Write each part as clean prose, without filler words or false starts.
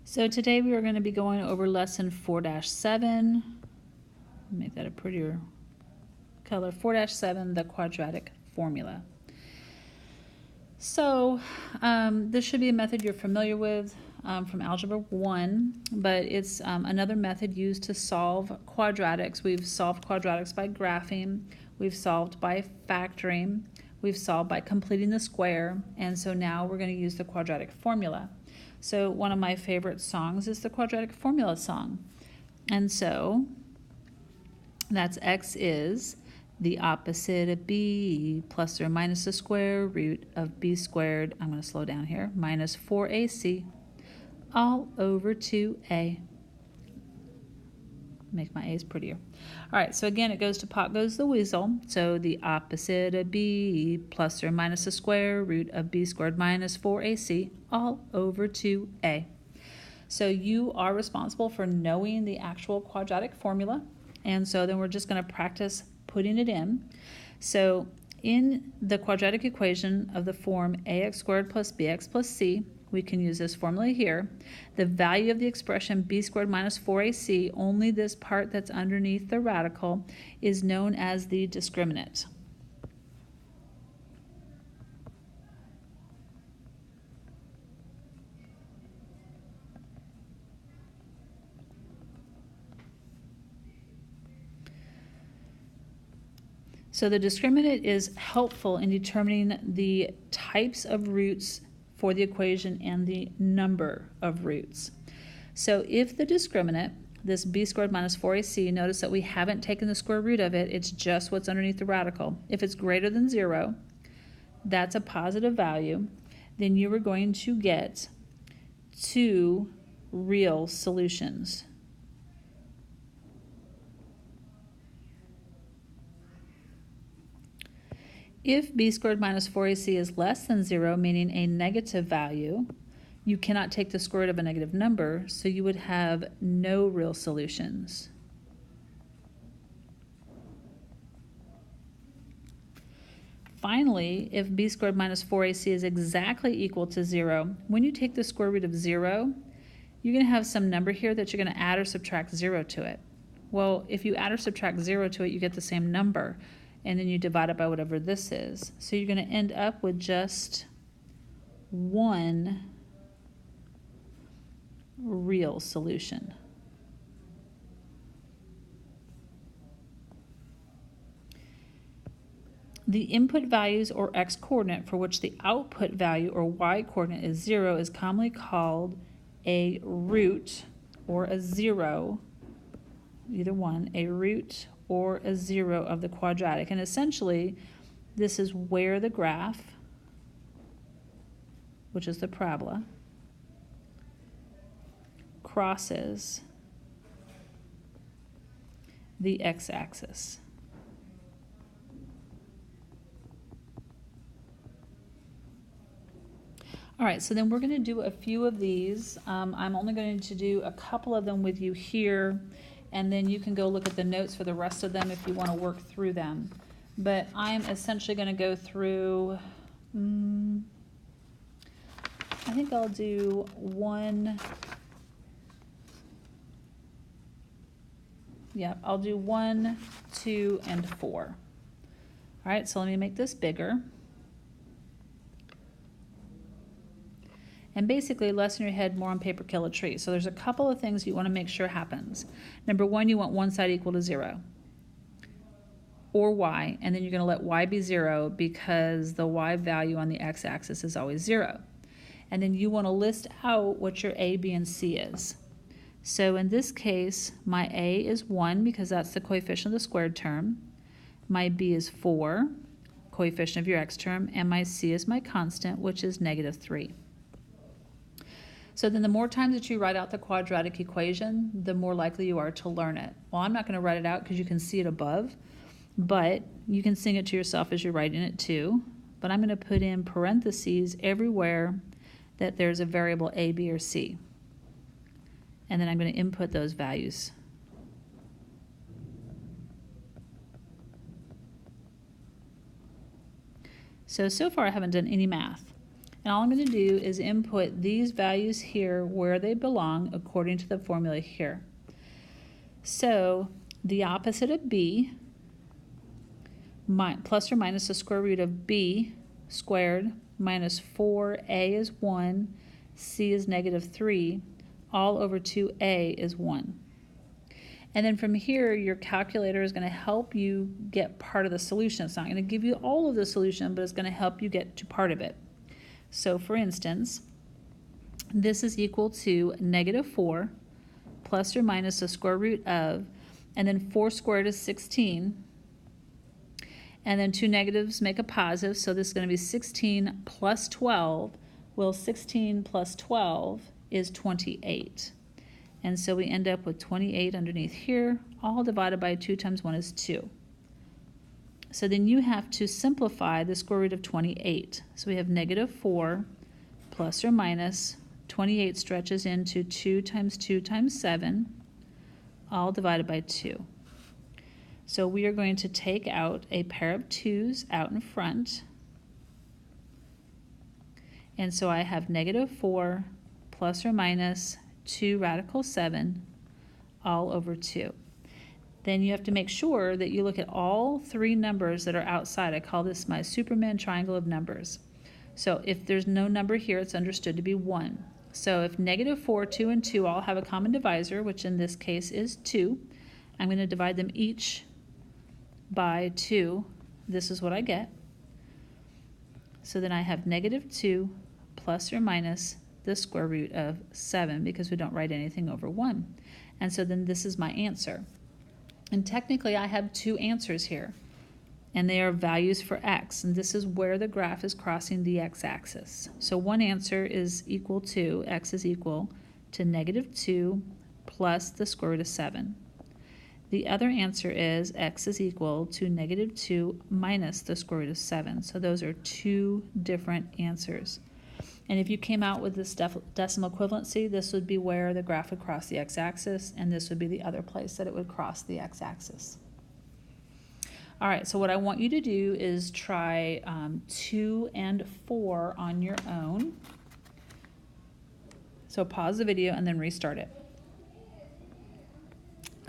So today we are going to be going over lesson 4-7. Make that a prettier color. 4-7, the quadratic formula. So this should be a method you're familiar with from Algebra 1, but it's another method used to solve quadratics. We've solved quadratics by graphing, we've solved by factoring, we've solved by completing the square, and so now we're going to use the quadratic formula. So one of my favorite songs is the Quadratic Formula song. And so that's x is the opposite of b plus or minus the square root of b squared, I'm going to slow down here, minus 4ac all over 2a. Make my a's prettier. All right, so again, it goes to pot goes the weasel. So the opposite of b plus or minus the square root of b squared minus 4ac all over 2a. So you are responsible for knowing the actual quadratic formula. And so then we're just going to practice putting it in. So in the quadratic equation of the form ax squared plus bx plus c, we can use this formula here. The value of the expression b squared minus 4ac, only this part that's underneath the radical, is known as the discriminant. So the discriminant is helpful in determining the types of roots for the equation and the number of roots. So if the discriminant, this b squared minus 4ac, notice that we haven't taken the square root of it, it's just what's underneath the radical. If it's greater than 0, that's a positive value, then you are going to get 2 real solutions. If b squared minus 4ac is less than 0, meaning a negative value, you cannot take the square root of a negative number, so you would have no real solutions. Finally, if b squared minus 4ac is exactly equal to 0, when you take the square root of 0, you're going to have some number here that you're going to add or subtract 0 to it. Well, if you add or subtract 0 to it, you get the same number, and then you divide it by whatever this is. So you're going to end up with just one real solution. The input values or x-coordinate for which the output value or y-coordinate is 0 is commonly called a root or a 0, either one, a root or a 0 of the quadratic. And essentially, this is where the graph, which is the parabola, crosses the x-axis. All right, so then we're going to do a few of these. I'm only going to do a couple of them with you here, and then you can go look at the notes for the rest of them if you want to work through them. But I'm essentially going to go through, I think I'll do 1, yeah, I'll do 1, 2, and 4. All right, so let me make this bigger. And basically, less in your head, more on paper, kill a tree. So there's a couple of things you want to make sure happens. Number 1, you want one side equal to 0, or y, and then you're going to let y be 0 because the y value on the x-axis is always 0. And then you want to list out what your a, b, and c is. So in this case, my a is 1 because that's the coefficient of the squared term. My b is 4, coefficient of your x term, and my c is my constant, which is negative 3. So then the more times that you write out the quadratic equation, the more likely you are to learn it. Well, I'm not going to write it out because you can see it above, but you can sing it to yourself as you're writing it too. But I'm going to put in parentheses everywhere that there's a variable a, b, or c. And then I'm going to input those values. So far I haven't done any math. And all I'm going to do is input these values here where they belong according to the formula here. So the opposite of b, plus or minus the square root of b squared minus 4a is 1, c is negative 3, all over 2a is 1. And then from here, your calculator is going to help you get part of the solution. It's not going to give you all of the solution, but it's going to help you get to part of it. So for instance, this is equal to negative 4 plus or minus the square root of, and then 4 squared is 16. And then two negatives make a positive, so this is going to be 16 plus 12. Well, 16 plus 12 is 28. And so we end up with 28 underneath here, all divided by 2 times 1 is 2. So then you have to simplify the square root of 28. So we have negative 4 plus or minus 28 stretches into 2 times 2 times 7, all divided by 2. So we are going to take out a pair of 2's out in front. And so I have negative 4 plus or minus 2 radical 7 all over 2. Then you have to make sure that you look at all 3 numbers that are outside. I call this my Superman triangle of numbers. So if there's no number here, it's understood to be 1. So if negative 4, 2, and 2 all have a common divisor, which in this case is 2, I'm going to divide them each by 2. This is what I get. So then I have negative 2 plus or minus the square root of 7, because we don't write anything over 1. And so then this is my answer. And technically I have 2 answers here, and they are values for x, and this is where the graph is crossing the x-axis. So one answer is equal to, x is equal to negative 2 plus the square root of 7. The other answer is x is equal to negative 2 minus the square root of 7. So those are 2 different answers. And if you came out with this decimal equivalency, this would be where the graph would cross the x-axis, and this would be the other place that it would cross the x-axis. All right, so what I want you to do is try 2 and 4 on your own. So pause the video and then restart it.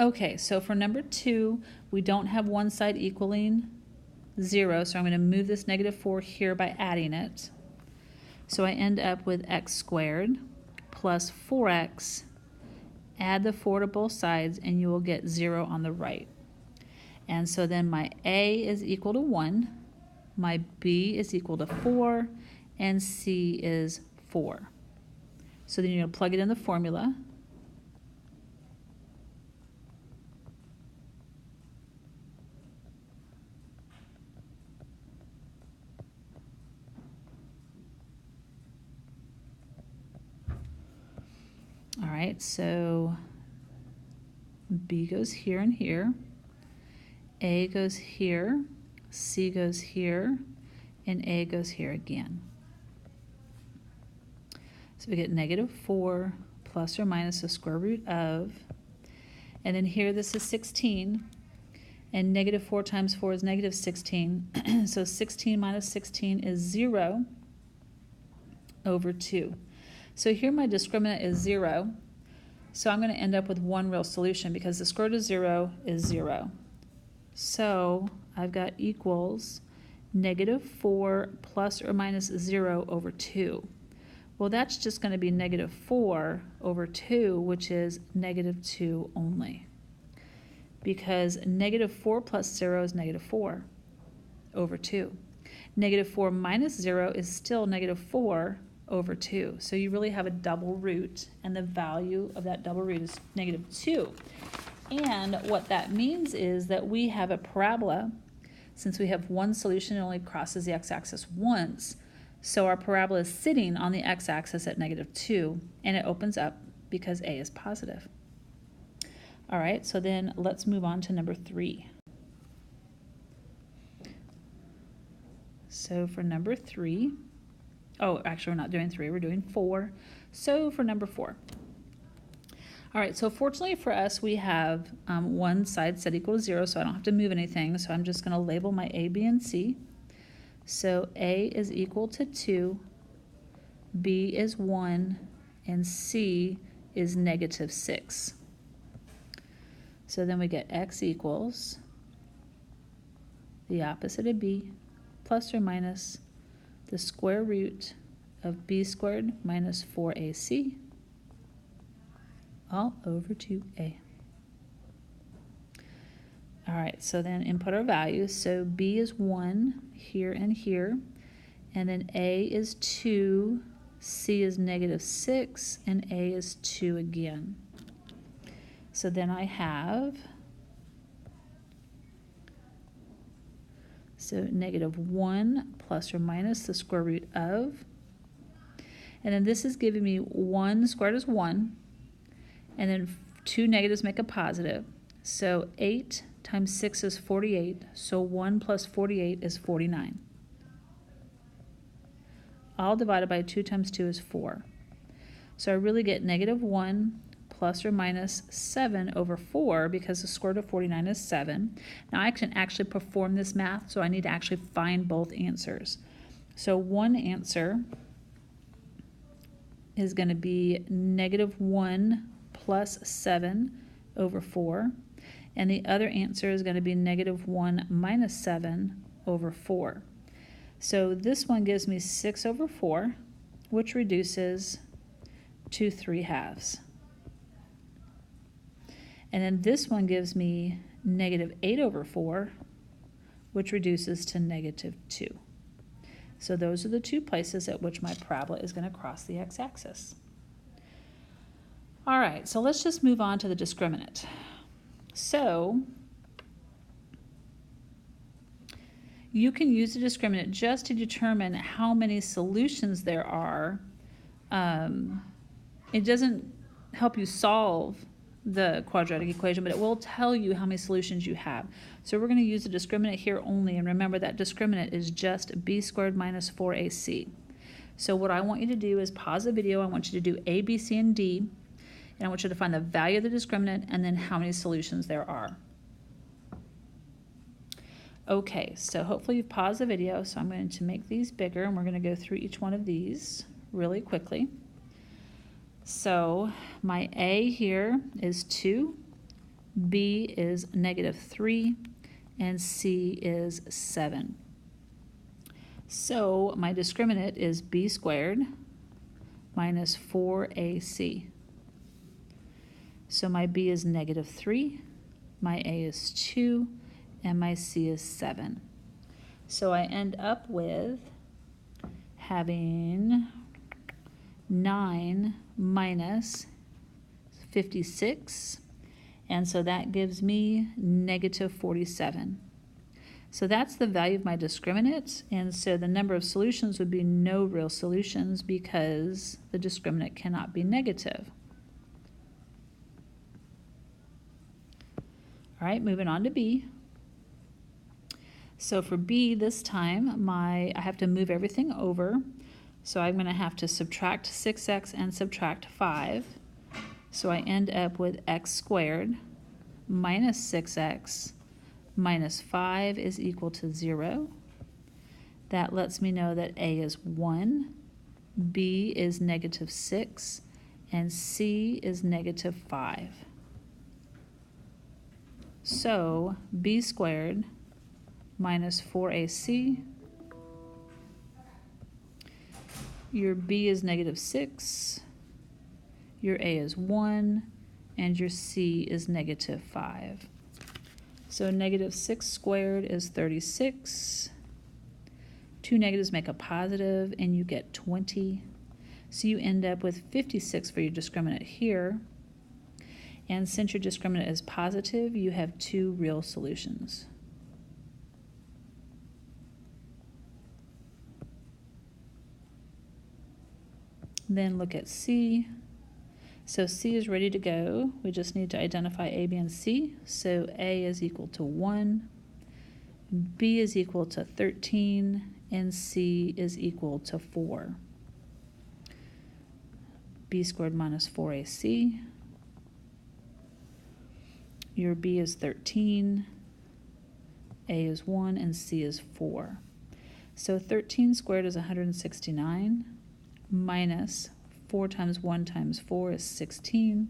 Okay, so for number 2, we don't have one side equaling 0, so I'm going to move this negative 4 here by adding it. So I end up with x squared plus 4x, add the 4 to both sides, and you will get 0 on the right. And so then my a is equal to 1, my b is equal to 4, and c is 4. So then you're going to plug it in the formula. All right, so b goes here and here, a goes here, c goes here, and a goes here again. So we get negative 4 plus or minus the square root of, and then here this is 16, and negative 4 times 4 is negative 16, so 16 minus 16 is 0 over 2. So here my discriminant is 0, so I'm going to end up with one real solution because the square root of 0 is 0. So I've got equals negative 4 plus or minus 0 over 2. Well, that's just going to be negative 4 over 2, which is negative 2 only. Because negative 4 plus 0 is negative 4 over 2. Negative 4 minus 0 is still negative 4 over 2. So you really have a double root, and the value of that double root is negative 2. And what that means is that we have a parabola. Since we have one solution, it only crosses the x-axis once. So our parabola is sitting on the x-axis at negative 2, and it opens up because a is positive. All right, so then let's move on to number 3. So for number 3, oh, actually we're not doing 3, we're doing 4. So for number 4. All right, so fortunately for us, we have one side set equal to 0, so I don't have to move anything. So I'm just going to label my a, b, and c. So a is equal to 2, B is 1, and C is negative 6. So then we get x equals the opposite of b plus or minus the square root of b squared minus 4ac all over 2a. All right, so then input our values. So b is 1 here and here, and then a is 2, c is negative 6, and a is 2 again. So then I have, so negative 1 plus or minus the square root of, and then this is giving me 1 squared is 1, and then 2 negatives make a positive. So 8 times 6 is 48, so 1 plus 48 is 49. All divided by 2 times 2 is 4. So I really get negative 1 plus or minus 7 over 4, because the square root of 49 is 7. Now I can actually perform this math, so I need to actually find both answers. So one answer is going to be negative 1 plus 7 over 4, and the other answer is going to be negative 1 minus 7 over 4. So this one gives me 6 over 4, which reduces to 3/2. And then this one gives me negative 8 over 4, which reduces to negative 2. So those are the two places at which my parabola is going to cross the x-axis. All right, so let's just move on to the discriminant. So you can use the discriminant just to determine how many solutions there are. It doesn't help you solve the quadratic equation, but it will tell you how many solutions you have. So we're going to use the discriminant here only, and remember that discriminant is just b squared minus 4ac. So what I want you to do is pause the video. I want you to do A, B, C, and D, and I want you to find the value of the discriminant and then how many solutions there are. Okay, so hopefully you've paused the video, so I'm going to make these bigger, and we're going to go through each one of these really quickly. So my A here is 2, B is negative 3, and C is 7. So my discriminant is b squared minus 4ac. So my B is negative 3, my A is 2, and my C is 7. So I end up with having 9 minus 56, and so that gives me negative 47. So that's the value of my discriminant, and so the number of solutions would be no real solutions because the discriminant cannot be negative. All right, moving on to B. So for B this time, I have to move everything over. So I'm going to have to subtract 6x and subtract 5. So I end up with x squared minus 6x minus 5 is equal to 0. That lets me know that A is 1, B is negative 6, and C is negative 5. So B squared minus 4ac, your B is negative 6, your A is 1, and your C is negative 5. So negative 6 squared is 36. 2 negatives make a positive, and you get 20. So you end up with 56 for your discriminant here. And since your discriminant is positive, you have 2 real solutions. Then look at C. So C is ready to go. We just need to identify A, B, and C. So A is equal to 1, B is equal to 13, and C is equal to 4. B squared minus 4ac. Your B is 13, A is 1, and C is 4. So 13 squared is 169. minus 4 times 1 times 4 is 16.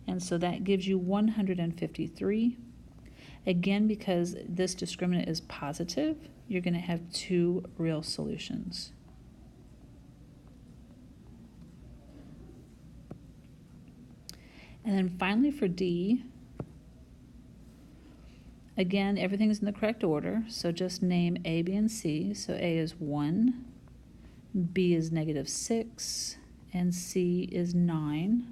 And so that gives you 153. Again, because this discriminant is positive, you're going to have 2 real solutions. And then finally for D, again, everything's in the correct order, so just name A, B, and C. So A is 1, B is -6, and C is 9.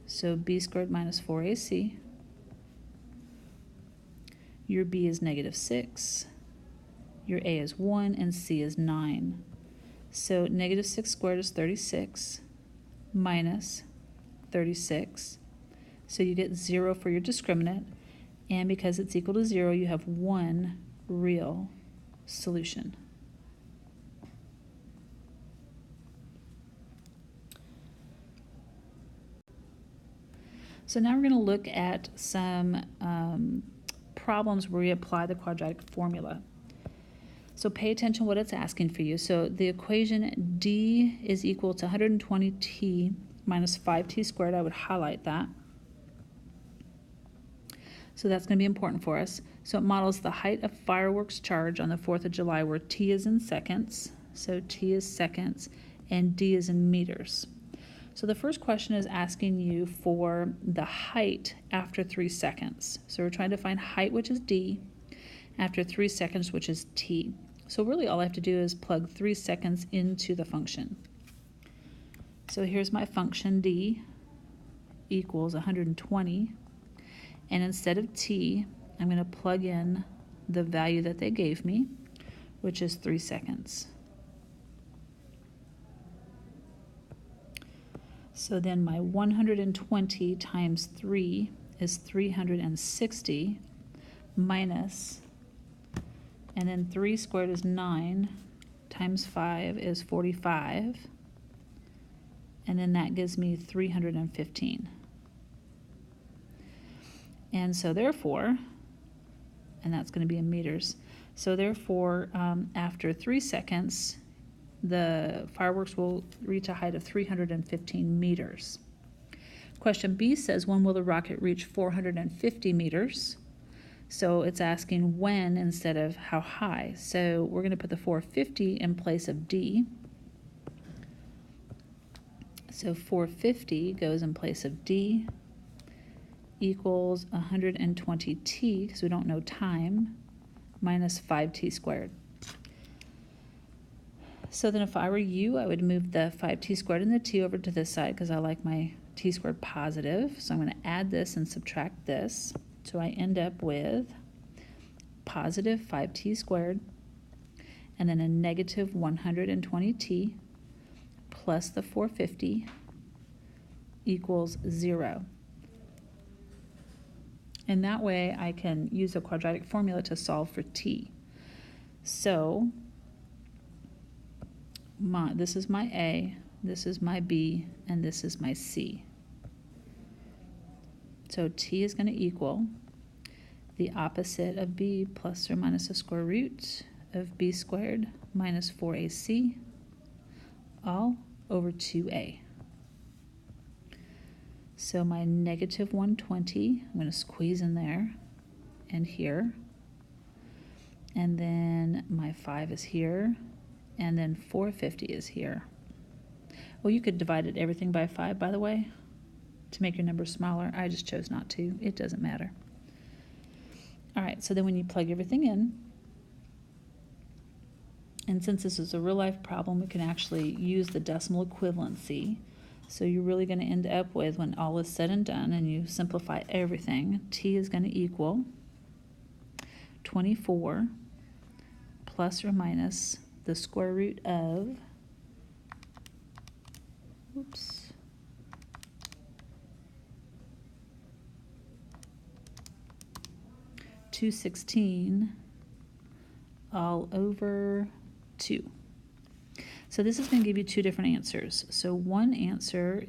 So B squared minus 4AC. Your B is -6, your A is 1, and C is 9. So -6 squared is 36, minus 36. So you get 0 for your discriminant, and because it's equal to 0, you have 1 real solution. So now we're going to look at some problems where we apply the quadratic formula. So pay attention what it's asking for you. So the equation D is equal to 120t minus 5t squared. I would highlight that. So that's going to be important for us. So it models the height of fireworks charge on the 4th of July where t is in seconds. So t is seconds and d is in meters. So the first question is asking you for the height after 3 seconds. So we're trying to find height, which is d, after 3 seconds, which is t. So really all I have to do is plug 3 seconds into the function. So here's my function d equals 120. And instead of t, I'm going to plug in the value that they gave me, which is 3 seconds. So then my 120 times 3 is 360 minus, and then 3 squared is 9, times 5 is 45, and then that gives me 315. And so therefore, and that's going to be in meters, so therefore after 3 seconds, the fireworks will reach a height of 315 meters. Question B says, when will the rocket reach 450 meters? So it's asking when instead of how high. So we're going to put the 450 in place of D. So 450 goes in place of D equals 120t, because we don't know time, minus 5t squared. So then if I were you, I would move the 5t squared and the t over to this side because I like my t squared positive. So I'm going to add this and subtract this. So I end up with positive 5t squared and then a negative 120t plus the 450 equals 0. And that way I can use a quadratic formula to solve for t. So this is my A, this is my B, and this is my C. So t is going to equal the opposite of b plus or minus the square root of b squared minus 4ac all over 2a. So my negative 120, I'm going to squeeze in there and here. And then my 5 is here. And then 450 is here. Well, you could divide it everything by 5, by the way, to make your number smaller. I just chose not to. It doesn't matter. All right, so then when you plug everything in, and since this is a real-life problem, we can actually use the decimal equivalency. So you're really going to end up with, when all is said and done, and you simplify everything, t is going to equal 24 plus or minus the square root of, 216 all over 2. So this is going to give you 2 different answers. So one answer,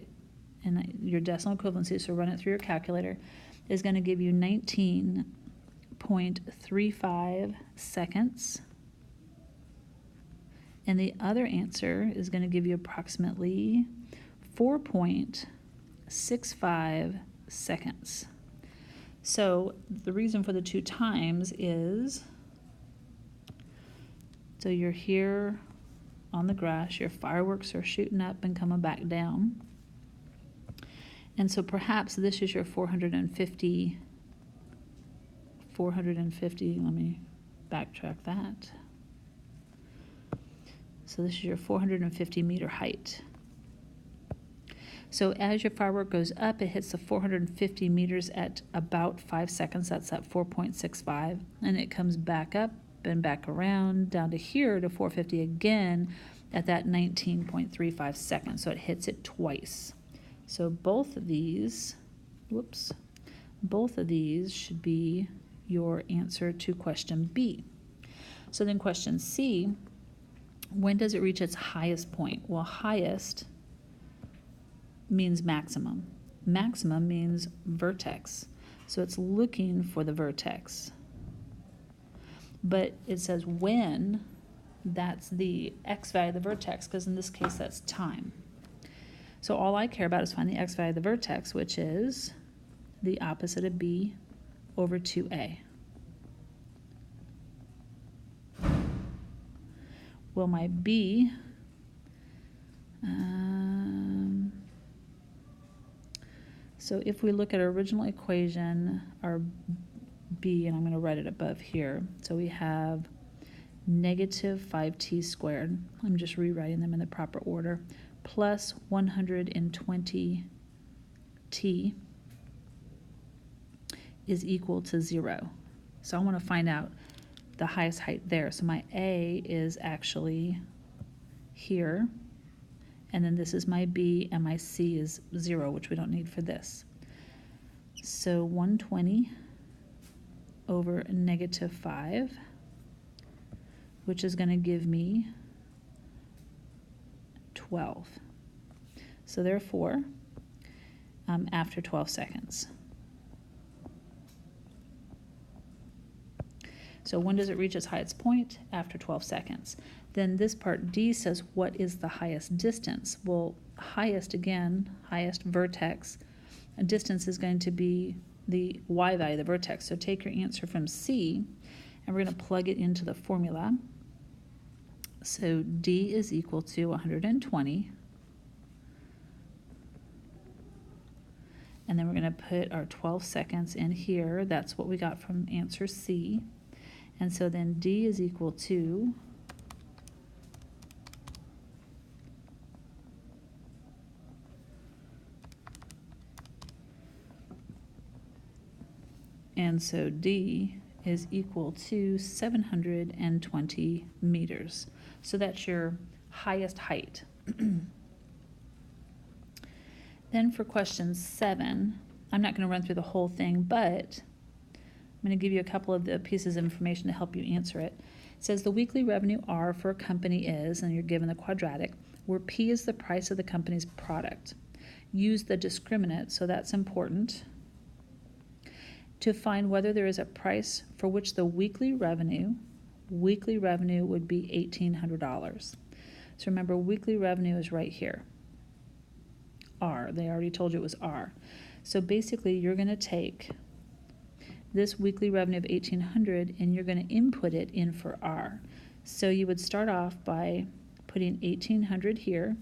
and your decimal equivalency, so run it through your calculator, is going to give you 19.35 seconds. And the other answer is going to give you approximately 4.65 seconds. So the reason for the 2 times is, so you're here on the grass, your fireworks are shooting up and coming back down. And so perhaps this is your 450, let me backtrack that. So this is your 450 meter height. So as your firework goes up, it hits the 450 meters at about 5 seconds. That's at 4.65. And it comes back up and back around down to here to 450 again at that 19.35 seconds. So it hits it twice. So both of these should be your answer to question B. So then question C, when does it reach its highest point? Well, highest means maximum. Maximum means vertex. So it's looking for the vertex. But it says when, that's the x value of the vertex, because in this case that's time. So all I care about is find the x value of the vertex, which is the opposite of B over 2a. Well, my B, so if we look at our original equation, our B, and I'm going to write it above here. So we have negative 5t squared. I'm just rewriting them in the proper order. Plus 120t is equal to 0. So I want to find out the highest height there. So my A is actually here, and then this is my B, and my C is 0, which we don't need for this. So 120 over negative 5, which is going to give me 12. So therefore, after 12 seconds. So when does it reach its highest point? After 12 seconds. Then this part D says, what is the highest distance? Well, highest, again, highest vertex, a distance is going to be the y value of the vertex. So take your answer from C, and we're going to plug it into the formula. So D is equal to 120. And then we're going to put our 12 seconds in here. That's what we got from answer C. And so then D is equal to D is equal to 720 meters. So that's your highest height. Then for question 7, I'm not going to run through the whole thing, but I'm going to give you a couple of the pieces of information to help you answer it. It says the weekly revenue R for a company is, and you're given the quadratic, where P is the price of the company's product. Use the discriminant, so that's important, to find whether there is a price for which the weekly revenue would be $1,800. So remember, weekly revenue is right here. R, they already told you it was R. So basically you're going to take this weekly revenue of $1,800 and you're going to input it in for R. So you would start off by putting $1,800 here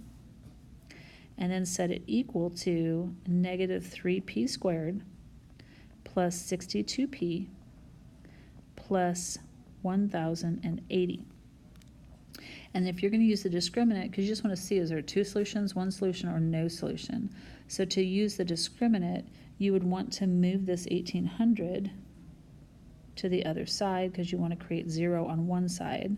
and then set it equal to negative 3p squared plus 62p plus 1,080. And if you're going to use the discriminant, because you just want to see, is there 2 solutions, 1 solution, or no solution? So to use the discriminant, you would want to move this 1,800 to the other side because you want to create 0 on one side.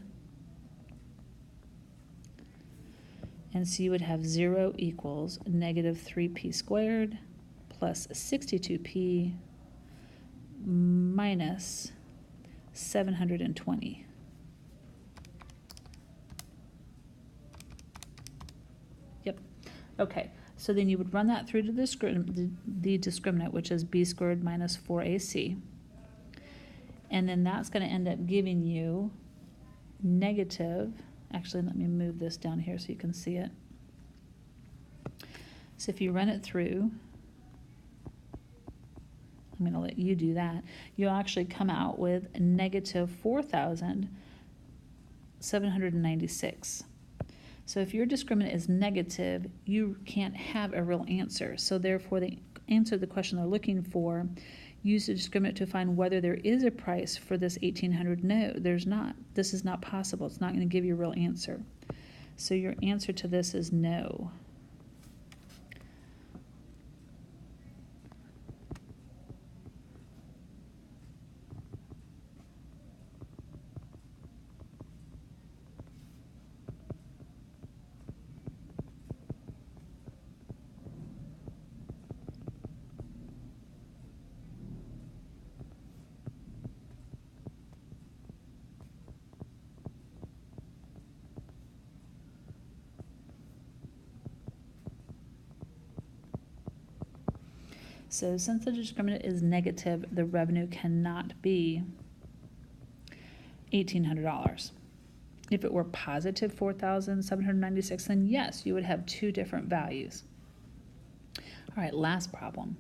And so you would have 0 equals negative 3p squared plus 62p minus 720. Yep. Okay. So then you would run that through to the discriminant, which is b squared minus 4ac. And then that's going to end up giving you negative Actually, let me move this down here so you can see it. So if you run it through, I'm going to let you do that, you'll actually come out with negative 4,796. So if your discriminant is negative, you can't have a real answer. So therefore, the answer to the question they're looking for, use the discriminant to find whether there is a price for this 1,800. No, there's not. This is not possible. It's not going to give you a real answer. So your answer to this is no. So since the discriminant is negative, the revenue cannot be $1,800. If it were positive 4,796, then yes, you would have two different values. All right, last problem.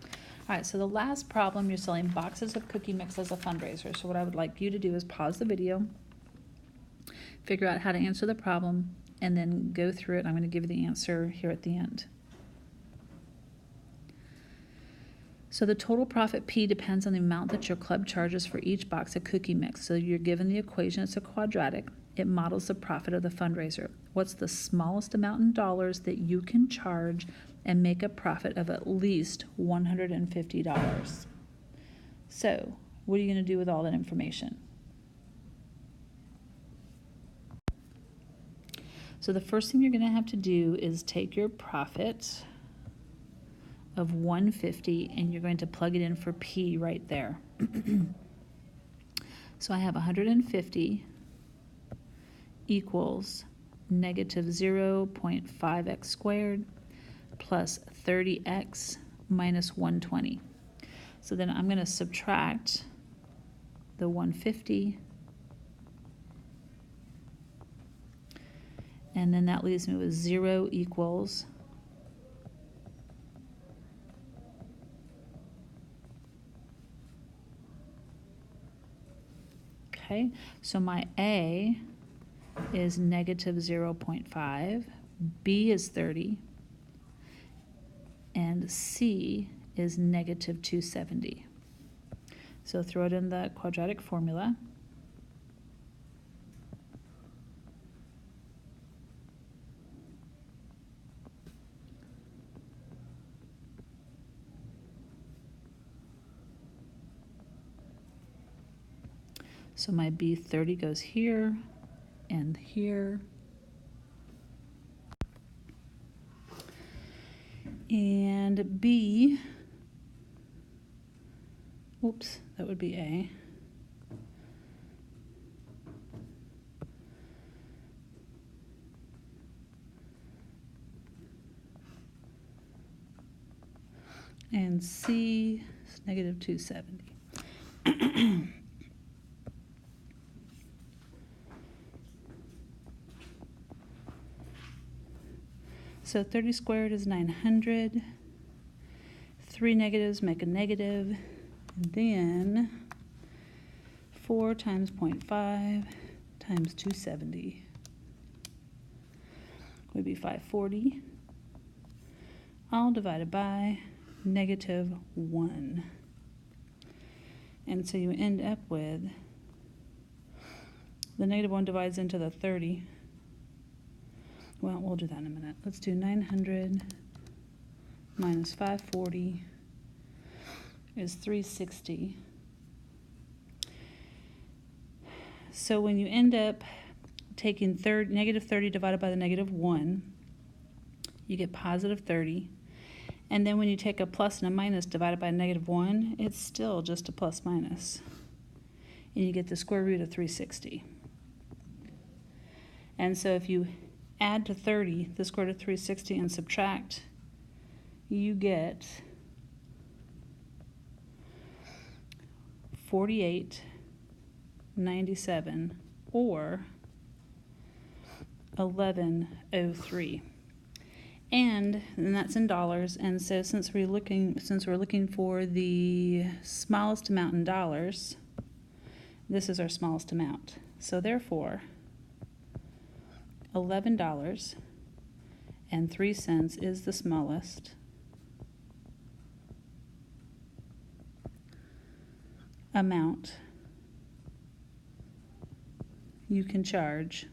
All right, so the last problem, you're selling boxes of cookie mix as a fundraiser. So what I would like you to do is pause the video, figure out how to answer the problem, and then go through it. I'm going to give you the answer here at the end. So the total profit P depends on the amount that your club charges for each box of cookie mix. So you're given the equation, it's a quadratic. It models the profit of the fundraiser. What's the smallest amount in dollars that you can charge and make a profit of at least $150? So what are you going to do with all that information? So the first thing you're going to have to do is take your profit of 150 and you're going to plug it in for P right there. So I have 150 equals negative 0.5x squared plus 30x minus 120. So then I'm going to subtract the 150, and then that leaves me with 0 equals okay, so my A is negative 0.5, B is 30, and C is negative 270. So throw it in the quadratic formula. So my B30 goes here and here. And B, oops, that would be A. And C is negative 270. So 30 squared is 900. 3 negatives make a negative. And then 4 times 0.5 times 270 would be 540. All divided by negative 1. And so you end up with, the negative 1 divides into the 30. Well, we'll do that in a minute. Let's do 900 minus 540 is 360. So when you end up taking negative 30 divided by the negative 1, you get positive 30. And then when you take a plus and a minus divided by negative 1, it's still just a plus minus. And you get the square root of 360. And so if you add to 30 the square root of 360 and subtract, you get 48 $1,197 or $1,103. And that's in dollars. And so since we're looking for the smallest amount in dollars, this is our smallest amount. So therefore, $11.03 is the smallest amount you can charge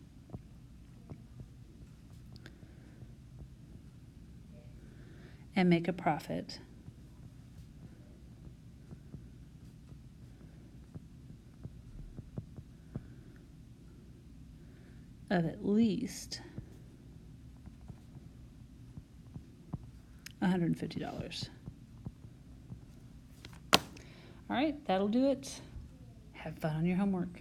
and make a profit of at least $150. All right, that'll do it. Have fun on your homework.